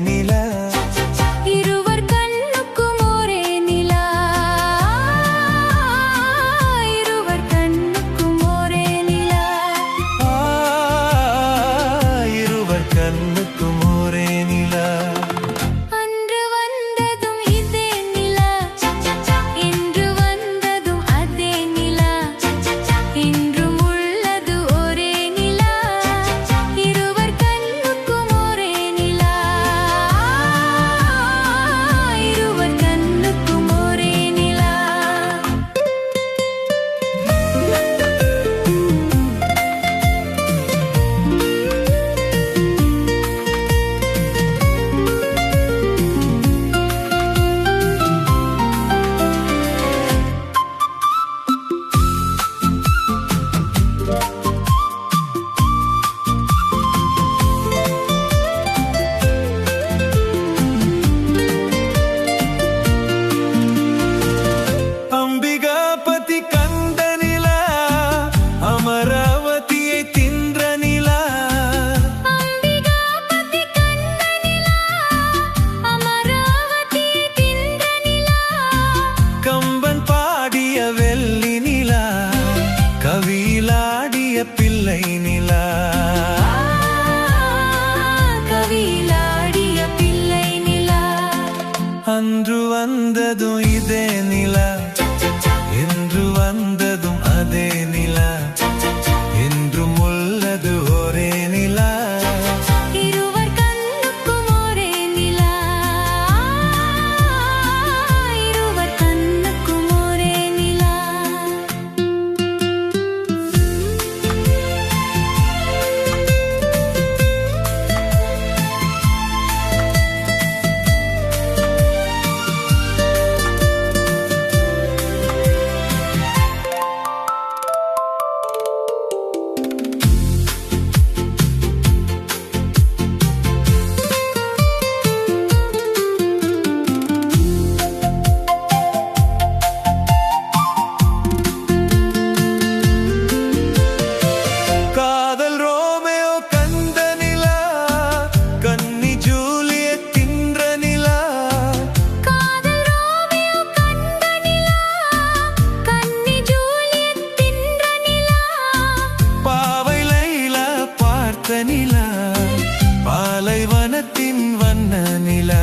நிலா. இருவர் கண்ணுக்கும் ஒரே நிலா. இருவர் கண்ணுக்கும் ஒரே நிலா. இருவர் கண்ணுக்கும் ஒரே நிலா. அன்று வந்ததும் இதே நிலா. இன்று வந்ததும் அதே நிலா. இன்றும் உள்ளது ஒரே நிலா. இருவர் கண்ணுக்கும் ஒரே நிலா. இருவர் கண்ணுக்கும் ஒரே நிலா. அம்பிகாபதி கண்ட நிலா. அமராவதியை தின்ற நிலா. அம்பிகாபதி கண்ட நிலா. அமராவதியை தின்ற நிலா. கம்பன் பாடிய வெள்ளி நிலா. கவியிலாடிய பிள்ளை நிலா. கவியிலாடிய பிள்ளை நிலா. அன்று வந்ததும் இதே நிலா. என்று வந்ததும் அதே நிலா. என்றும் உள்ளது ஒரே நிலா. இருவர் கண்ணுக்கும் ஒரே நிலா. இருவர் கண்ணுக்கும் ஒரே நிலா. காதல் ரோமியோ கண்ட நிலா. கன்னி ஜூலியட் தின்ற நிலா. காதல் ரோமியோ கண்ட நிலா. கன்னி ஜூலியட் தின்ற நிலா. பாவை லைலா பார்த்த நிலா. பாலைவனத்தின் வண்ண நிலா.